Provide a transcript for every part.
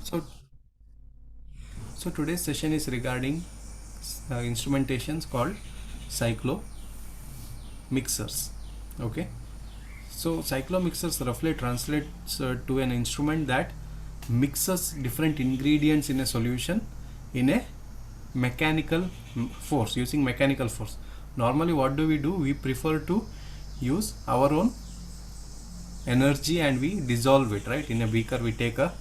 So, so today's session is regarding instrumentations called cyclo mixers. Okay, so cyclo mixers roughly translates to an instrument that mixes different ingredients in a solution in a mechanical force, using mechanical force. Normally what do? We prefer to use our own energy and we dissolve it, right? In a beaker we take a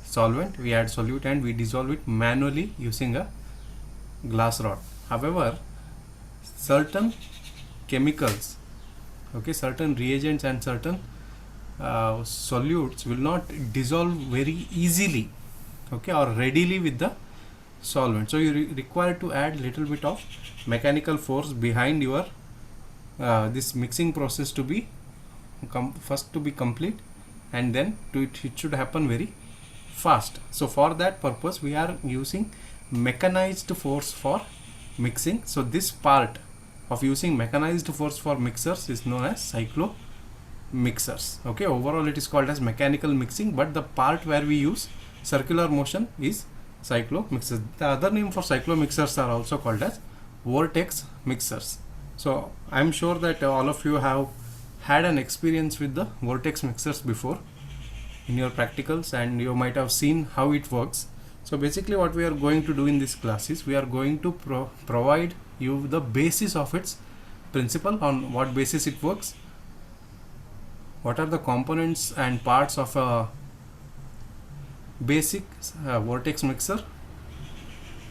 solvent, we add solute and we dissolve it manually using a glass rod. However, certain chemicals, okay, certain reagents and certain solutes will not dissolve very easily, okay, or readily with the solvent. So you require to add little bit of mechanical force behind your this mixing process to be first to be complete, and then it should happen very fast. So for that purpose we are using mechanized force for mixing. So this part of using mechanized force for mixers is known as cyclo mixers. Okay, overall it is called as mechanical mixing, but the part where we use circular motion is cyclo mixers. The other name for cyclo mixers are also called as vortex mixers. So I am sure that all of you have had an experience with the vortex mixers before in your practicals, and you might have seen how it works. So basically what we are going to do in this class is we are going to provide you the basis of its principle, on what basis it works, what are the components and parts of a basic vortex mixer,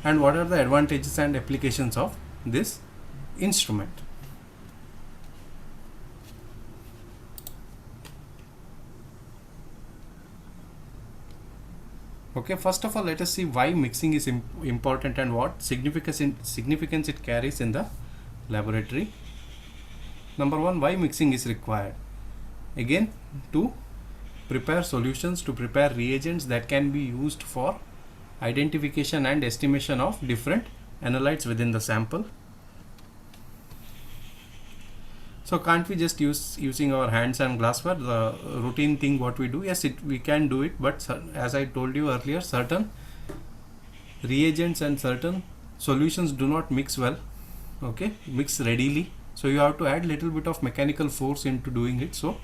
and what are the advantages and applications of this instrument. Okay, first of all let us see why mixing is important and what significance it carries in the laboratory. Number one, why mixing is required? Again, to prepare solutions, to prepare reagents that can be used for identification and estimation of different analytes within the sample. So can't we just using our hands and glassware, the routine thing what we do? Yes, we can do it, but as I told you earlier, certain reagents and certain solutions do not mix well, okay, mix readily. So you have to add little bit of mechanical force into doing it. So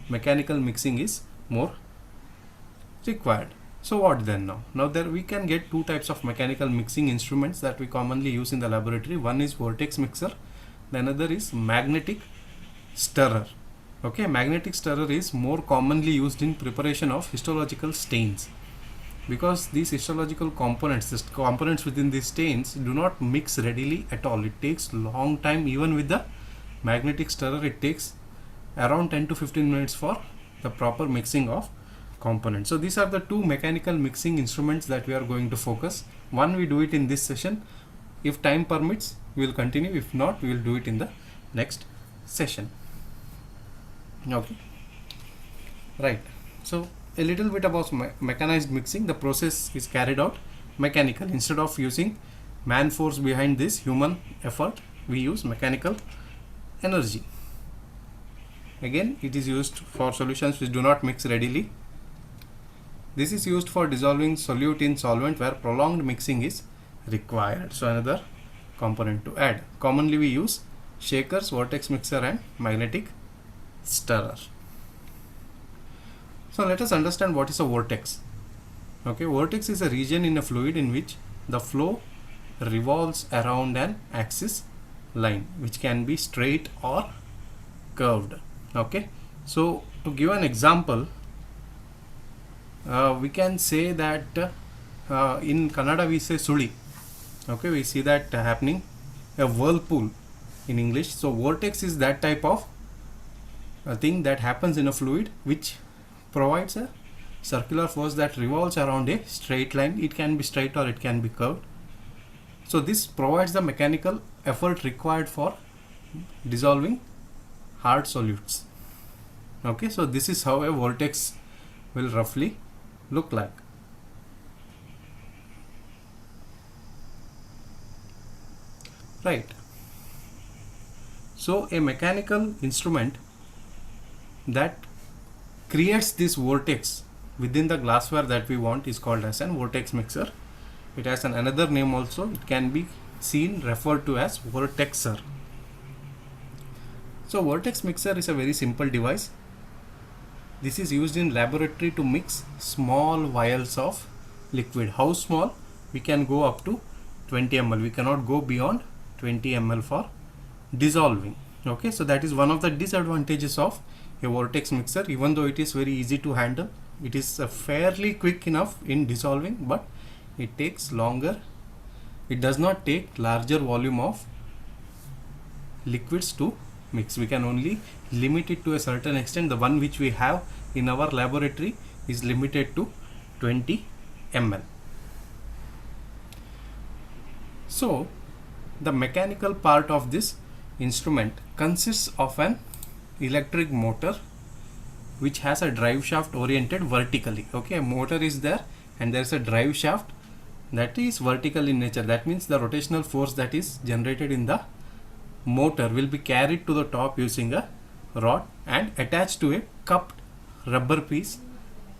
mechanical mixing is more required. So what then now? Now there we can get two types of mechanical mixing instruments that we commonly use in the laboratory. One is vortex mixer, the another is magnetic stirrer. Okay, magnetic stirrer is more commonly used in preparation of histological stains, because these histological components, the components within these stains do not mix readily at all. It takes long time. Even with the magnetic stirrer it takes around 10 to 15 minutes for the proper mixing of components. So these are the two mechanical mixing instruments that we are going to focus. One, we do it in this session. If time permits we will continue, if not we will do it in the next session. Okay, right. So a little bit about mechanized mixing. The process is carried out mechanical. Instead of using man force behind this human effort, we use mechanical energy. Again, it is used for solutions which do not mix readily. This is used for dissolving solute in solvent where prolonged mixing is required. So another component to add. Commonly we use shakers, vortex mixer and magnetic stirrer. So let us understand what is a vortex. Okay, vortex is a region in a fluid in which the flow revolves around an axis line, which can be straight or curved. Okay, so to give an example, we can say that in Kannada we say suli. Okay, we see that happening, a whirlpool in English. So vortex is that type of a thing that happens in a fluid which provides a circular force that revolves around a straight line. It can be straight or it can be curved. So this provides the mechanical effort required for dissolving hard solutes. Okay, so this is how a vortex will roughly look like. Right. So a mechanical instrument that creates this vortex within the glassware that we want is called as an vortex mixer. It has another name also. It can be seen referred to as vortexer. So vortex mixer is a very simple device. This is used in laboratory to mix small vials of liquid. How small? We can go up to 20 ml. We cannot go beyond 20 ml for dissolving. Okay, so that is one of the disadvantages of a vortex mixer. Even though it is very easy to handle, it is fairly quick enough in dissolving, but it takes longer. It does not take larger volume of liquids to mix. We can only limit it to a certain extent. The one which we have in our laboratory is limited to 20 ml. So the mechanical part of this instrument consists of an electric motor which has a drive shaft oriented vertically. Okay, a motor is there and there is a drive shaft that is vertical in nature. That means the rotational force that is generated in the motor will be carried to the top using a rod and attached to a cupped rubber piece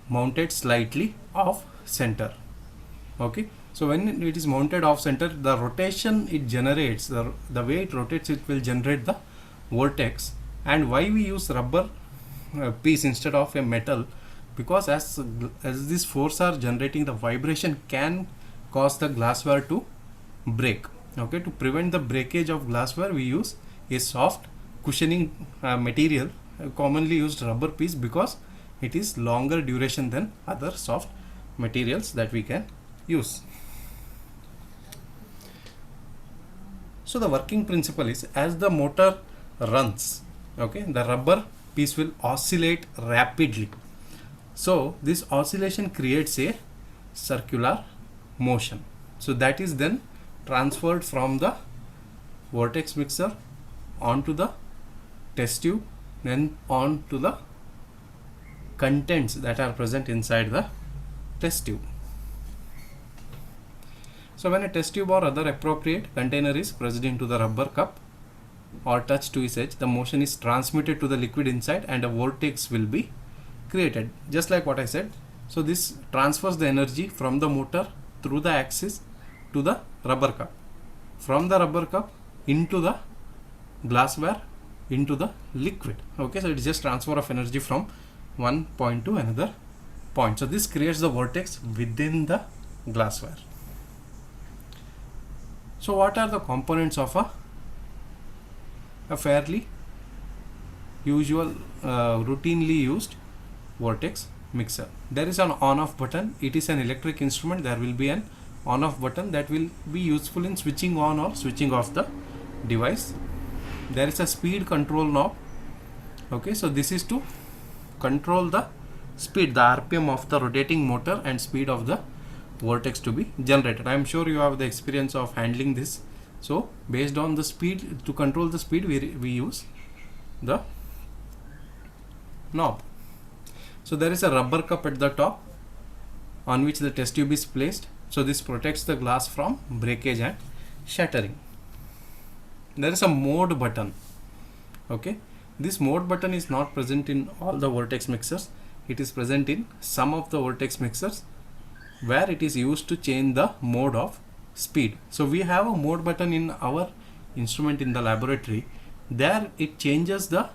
mounted slightly off center. Okay, so when it is mounted off center, the rotation it generates, the way it rotates, it will generate the vortex. And why we use rubber piece instead of a metal? Because as these force are generating, the vibration can cause the glassware to break. Okay, to prevent the breakage of glassware, we use a soft cushioning material, commonly used rubber piece, because it is longer duration than other soft materials that we can use. So the working principle is, as the motor runs, okay, the rubber piece will oscillate rapidly. So this oscillation creates a circular motion. So that is then transferred from the vortex mixer onto the test tube, then on to the contents that are present inside the test tube. So when a test tube or other appropriate container is pressed into the rubber cup or touched to its edge, the motion is transmitted to the liquid inside and a vortex will be created, just like what I said. So this transfers the energy from the motor through the axis to the rubber cup, from the rubber cup into the glassware into the liquid. Okay, so it is just transfer of energy from one point to another point. So this creates the vortex within the glassware. So what are the components of a fairly usual routinely used vortex mixer? There is an on-off button. It is an electric instrument. There will be an on-off button that will be useful in switching on or switching off the device. There is a speed control knob. Okay, so this is to control the speed, the RPM of the rotating motor and speed of the vortex to be generated. I am sure you have the experience of handling this. So based on the speed, to control the speed, we use the knob. So there is a rubber cup at the top on which the test tube is placed. So this protects the glass from breakage and shattering. There is a mode button. Okay, this mode button is not present in all the vortex mixers. It is present in some of the vortex mixers, where it is used to change the mode of speed. So we have a mode button in our instrument in the laboratory. There it changes the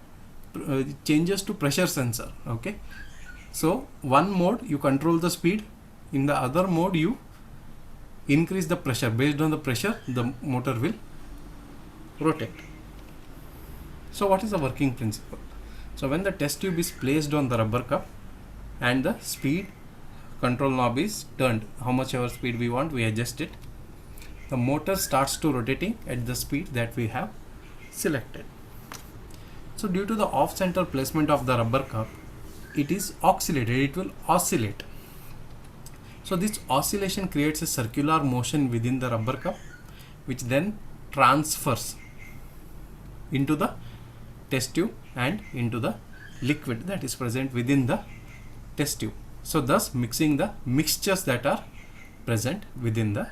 changes to pressure sensor. Okay, so one mode you control the speed, in the other mode you increase the pressure. Based on the pressure, the motor will rotate. So what is the working principle? So when the test tube is placed on the rubber cup and the speed control knob is turned, how much ever speed we want, we adjust it. The motor starts to rotating at the speed that we have selected. So due to the off-center placement of the rubber cup, it is oscillated, it will oscillate. So this oscillation creates a circular motion within the rubber cup, which then transfers into the test tube and into the liquid that is present within the test tube. So thus mixing the mixtures that are present within the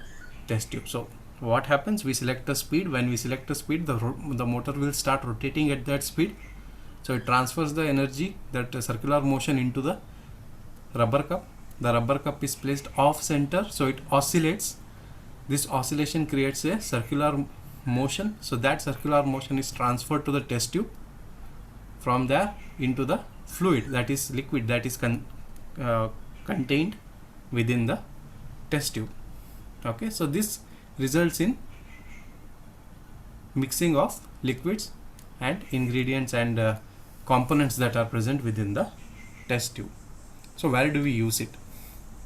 test tube. So what happens? We select a speed. When we select a speed, the motor will start rotating at that speed. So it transfers the energy, that circular motion, into the rubber cup. The rubber cup is placed off center, so it oscillates. This oscillation creates a circular motion, so that circular motion is transferred to the test tube. From there into the fluid, that is liquid, that is contained within the test tube. Okay, so this results in mixing of liquids and ingredients and components that are present within the test tube. So where do we use it?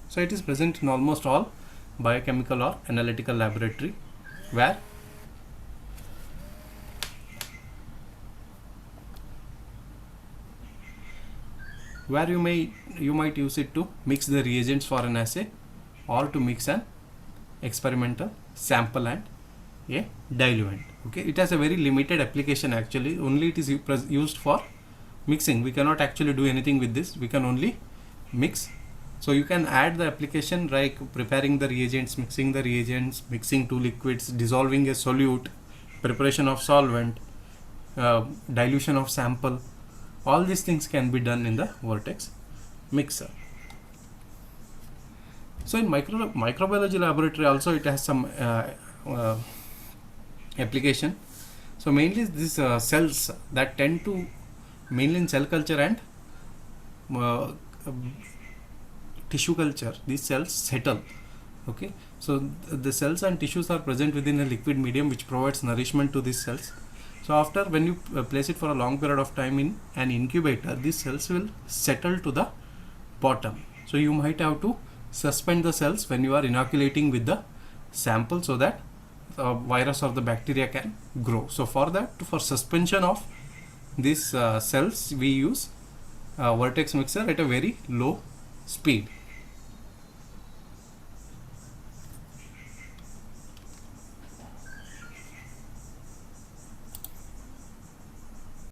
So it is present in almost all biochemical or analytical laboratory, where you might use it to mix the reagents for an assay, or to mix an experimental sample and a diluent. Okay, it has a very limited application actually. Only it is used for mixing. We cannot actually do anything with this. We can only mix. So you can add the application like preparing the reagents, mixing the reagents, mixing two liquids, dissolving a solute, preparation of solvent, dilution of sample. All these things can be done in the Vertex mixer. So in microbiology laboratory also it has some application. So mainly these cells that tend to, mainly in cell culture and tissue culture, these cells settle. Okay, so the cells and tissues are present within a liquid medium which provides nourishment to these cells. So after, when you place it for a long period of time in an incubator, these cells will settle to the bottom. So you might have to suspend the cells when you are inoculating with the sample, so that virus or the bacteria can grow. So for that, for suspension of these cells, we use Vertex mixer at a very low speed.